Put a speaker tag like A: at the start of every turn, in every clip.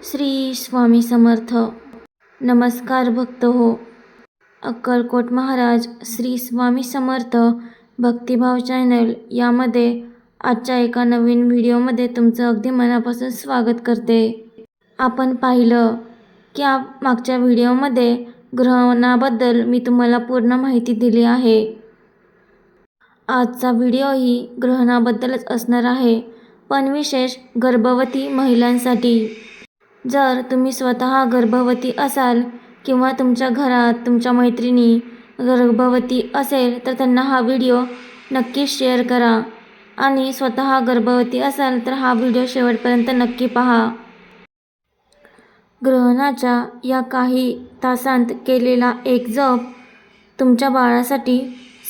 A: श्री स्वामी समर्थ. नमस्कार भक्त हो. अक्कलकोट महाराज श्री स्वामी समर्थ भक्तिभाव चॅनल यामध्ये आजच्या एका नवीन व्हिडिओमध्ये तुमचं अगदी मनापासून स्वागत करते. आपण पाहिलं की मागच्या व्हिडिओमध्ये ग्रहणाबद्दल मी तुम्हाला पूर्ण माहिती दिली आहे. आजचा व्हिडिओही ग्रहणाबद्दलच असणार आहे, पण विशेष गर्भवती महिलांसाठी. जर तुम्ही स्वतः गर्भवती असाल किंवा तुमच्या घरात तुमच्या मैत्रिणी गर्भवती असेल तर त्यांना हा व्हिडिओ नक्की शेअर करा. आणि स्वतः गर्भवती असाल तर हा व्हिडिओ शेवटपर्यंत नक्की पहा. ग्रहणाच्या या काही तासांत केलेला एक जप तुमच्या बाळासाठी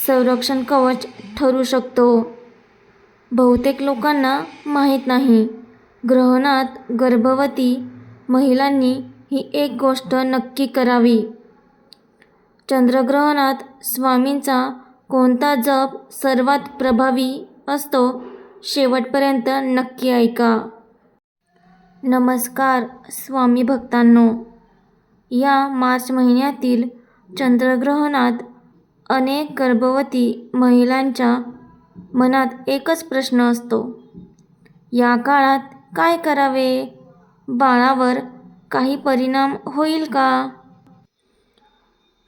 A: संरक्षण कवच ठरू शकतो. बहुतेक लोकांना माहीत नाही, ग्रहणात गर्भवती महिलांनी ही एक गोष्ट नक्की करावी. चंद्रग्रहणात स्वामींचा कोणता जप सर्वात प्रभावी असतो शेवटपर्यंत नक्की ऐका. नमस्कार स्वामी भक्तांनो. या मार्च महिन्यातील चंद्रग्रहणात अनेक गर्भवती महिलांच्या मनात एकच प्रश्न असतो, या काळात काय करावे? बाळावर काही परिणाम होईल का?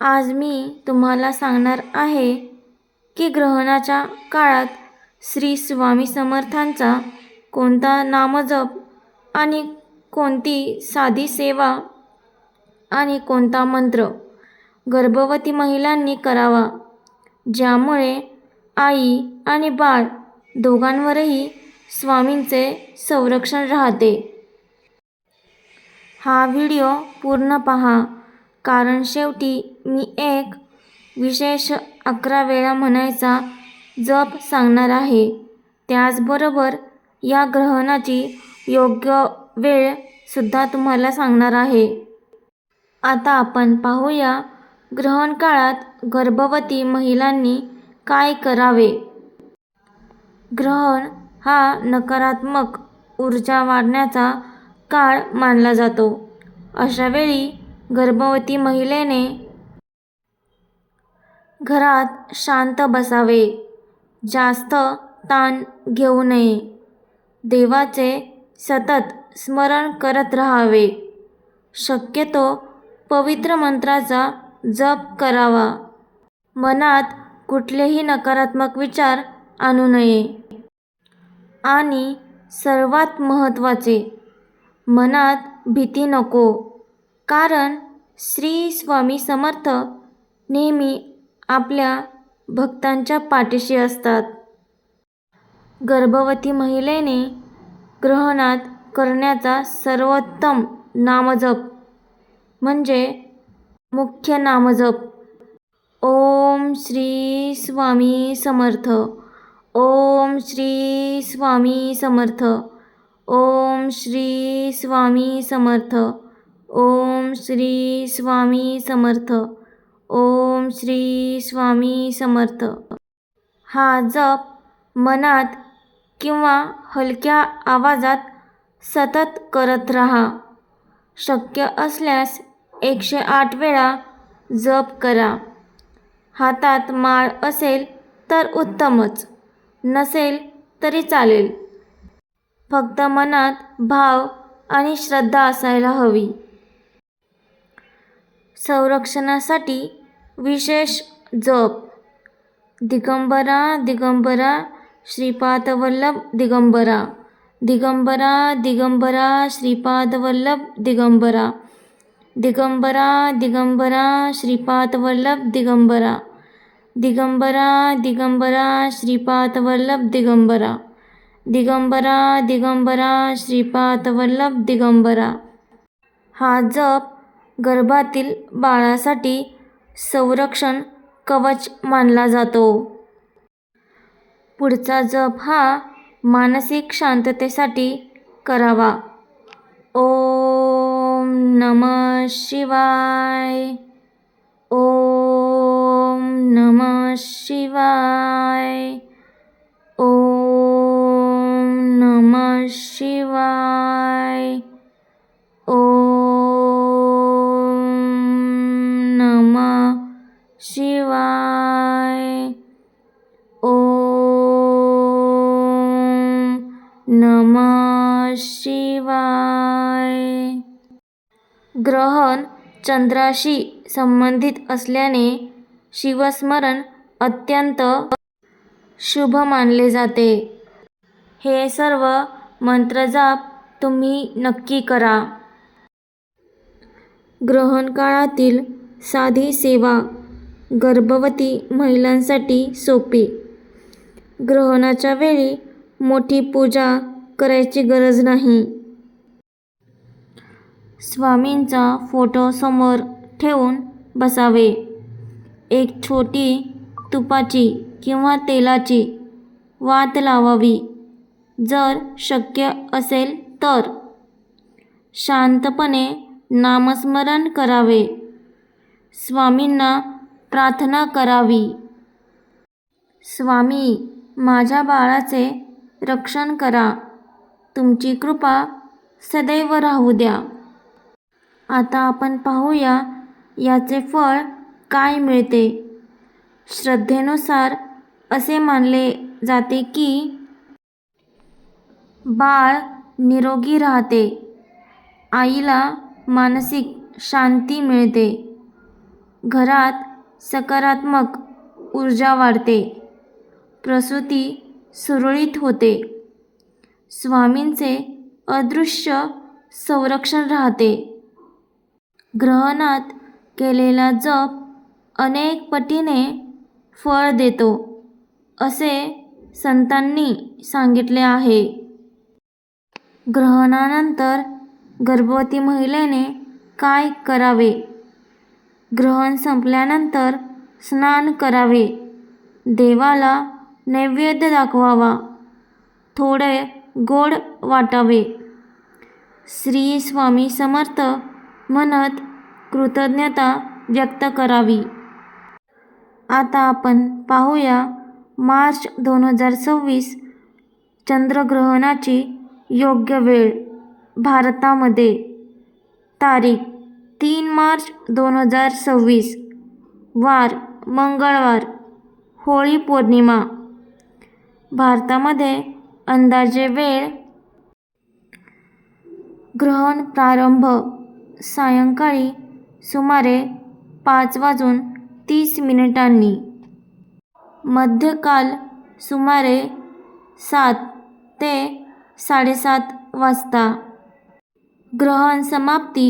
A: आज मी तुम्हाला सांगणार आहे की ग्रहणाच्या काळात श्री स्वामी समर्थांचा कोणता नामजप आणि कोणती साधी सेवा आणि कोणता मंत्र गर्भवती महिलांनी करावा, ज्यामुळे आई आणि बाळ दोघांवरही स्वामींचे संरक्षण राहते. हा व्हिडिओ पूर्ण पहा, कारण शेवटी मी एक विशेष 11 वेळा म्हणायचा जप सांगणार आहे. त्याचबरोबर या ग्रहणाची योग्य वेळ सुद्धा तुम्हाला सांगणार आहे. आता आपण पाहूया ग्रहण काळात गर्भवती महिलांनी काय करावे. ग्रहण हा नकारात्मक ऊर्जा वाढण्याचा काळ मानला जातो. अशा वेळी गर्भवती महिलेने घरात शांत बसावे, जास्त ताण घेऊ नये, देवाचे सतत स्मरण करत राहावे, शक्यतो पवित्र मंत्राचा जप करावा, मनात कुठलेही नकारात्मक विचार आणू नये आणि सर्वात महत्त्वाचे, मनात भीती नको, कारण श्री स्वामी समर्थ नेहमी आपल्या भक्तांच्या पाठीशी असतात. गर्भवती महिलेने ग्रहणात करण्याचा सर्वोत्तम नामजप म्हणजे मुख्य नामजप ओम श्री स्वामी समर्थ, ओम श्री स्वामी समर्थ, ओम श्री स्वामी समर्थ, ओम श्री स्वामी समर्थ, ओम श्री स्वामी समर्थ. हा जप मनात किंवा हलक्या आवाजात सतत करत राहा. शक्य असल्यास 108 वेळा जप करा. हातात माळ असेल तर उत्तमच, नसेल तरी चालेल. फक्त मनात भाव आणि श्रद्धा असायला हवी. संरक्षणासाठी विशेष जप दिगंबरा दिगंबरा श्रीपादवल्लभ दिगंबरा, दिगंबरा दिगंबरा श्रीपादवल्लभ दिगंबरा, दिगंबरा दिगंबरा श्रीपादवल्लभ दिगंबरा, दिगंबरा दिगंबरा श्रीपादवल्लभ दिगंबरा, दिगंबरा दिगंबरा श्रीपादवल्लभ दिगंबरा. हा जप गर्भातील बाळासाठी संरक्षण कवच मानला जातो. पुढचा जप हा मानसिक शांततेसाठी करावा. ओम नमः शिवाय, ओम नमः शिवाय, ओम नमः शिवाय, ओम शिवाय. ओम नमः शिवाय. ग्रहण चंद्राशी संबंधित असल्याने शिवस्मरण अत्यंत शुभ मानले जाते. हे सर्व मंत्रजाप तुम्ही नक्की करा. ग्रहण काळातील साधी सेवा गर्भवती महिलांसाठी सोपी. ग्रहणाच्या वेळी मोठी पूजा करायची गरज नाही. स्वामींचा फोटो समोर ठेवून बसावे. एक छोटी तुपाची किंवा तेलाची वात लावावी. जर शक्य असेल तर शांतपणे नामस्मरण करावे. स्वामींना प्रार्थना करावी. स्वामी, माझ्या बाळाचे रक्षण करा. तुमची कृपा सदैव राहू द्या. आता आपण पाहूया याचे फळ काय मिळते. श्रद्धेनुसार असे मानले जाते की बाळ निरोगी राहते. आईला मानसिक शांती मिळते. घरात सकारात्मक ऊर्जा वाढते. प्रसूती सुरळीत होते. स्वामींचे अदृश्य संरक्षण राहते. ग्रहणात केलेला जप अनेक पटीने फळ देतो असे संतांनी सांगितले आहे. ग्रहणानंतर गर्भवती महिलेने काय करावे? ग्रहण संपल्यानंतर स्नान करावे. देवाला नैवेद्य दाखवावा. थोडे गोड वाटावे. श्री स्वामी समर्थ म्हणत कृतज्ञता व्यक्त करावी. आता आपण पाहूया मार्च 2026 चंद्रग्रहणाची योग्य वेळ भारतामध्ये. तारीख 3 मार्च 2026 वार मंगळवार, होळी पौर्णिमा. भारतामध्ये अंदाजे वेळ ग्रहण प्रारंभ सायंकाळी सुमारे 5:30 मध्यकाल सुमारे 7 ते 7:30 वाजता. ग्रहण समाप्ती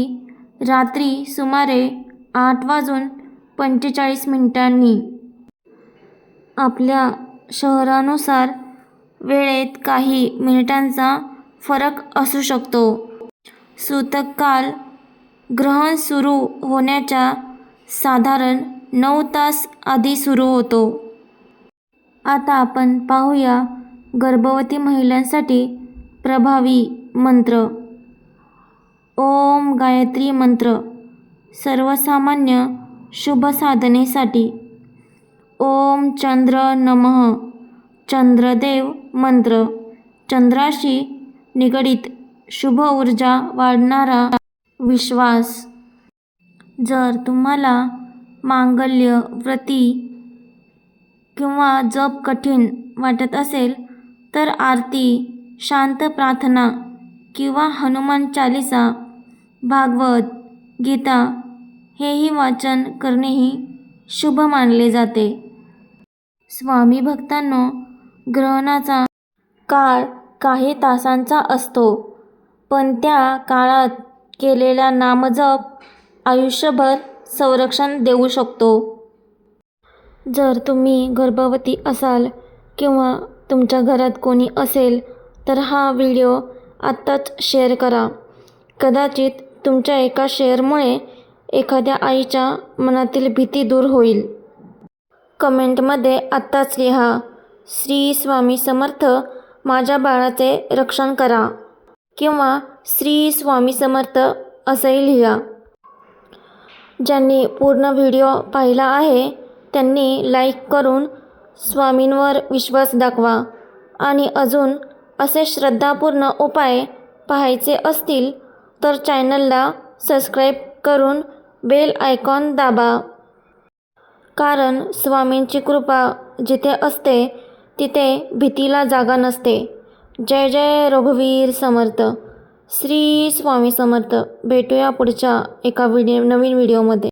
A: रात्री सुमारे 8:45 आपल्या शहरानुसार वेळेत काही मिनिटांचा फरक असू शकतो. सूतक काल ग्रहण सुरू होण्याच्या साधारण 9 तास आधी सुरू होतो. आता आपण पाहूया गर्भवती महिलांसाठी प्रभावी मंत्र. ओम गायत्री मंत्र सर्वसामान्य शुभ साधनेसाठी. ओम चंद्र नमः चंद्रदेव मंत्र चंद्राशी निगडित शुभ ऊर्जा वाढणारा विश्वास. जर तुम्हाला मांगल्य व्रती किंवा जप कठीण वाटत असेल तर आरती, शांत प्रार्थना किंवा हनुमान चालीसा, भागवत, गीता हेही वाचन करणेही शुभ मानले जाते. स्वामी भक्तांनो, ग्रहणाचा काळ काही तासांचा असतो, पण त्या काळात केलेला नामजप आयुष्यभर संरक्षण देऊ शकतो. जर तुम्ही गर्भवती असाल किंवा तुमच्या घरात कोणी असेल तर हा व्हिडिओ आत्ताच शेअर करा. कदाचित तुमच्या एका शेअरमुळे एखाद्या आईच्या मनातील भीती दूर होईल. कमेंटमध्ये आत्ताच लिहा, श्री स्वामी समर्थ माझ्या बाळाचे रक्षण करा किंवा श्री स्वामी समर्थ असंही लिहा. ज्यांनी पूर्ण व्हिडिओ पाहिला आहे त्यांनी लाईक करून स्वामींवर विश्वास दाखवा आणि अजून असे श्रद्धापूर्ण उपाय पाहायचे असतील तर चॅनलला सबस्क्राईब करून बेल आयकॉन दाबा. कारण स्वामींची कृपा जिथे असते तिथे भीतीला जागा नसते. जय जय रघुवीर समर्थ. श्री स्वामी समर्थ. भेटूया पुढच्या एका नवीन व्हिडिओमध्ये.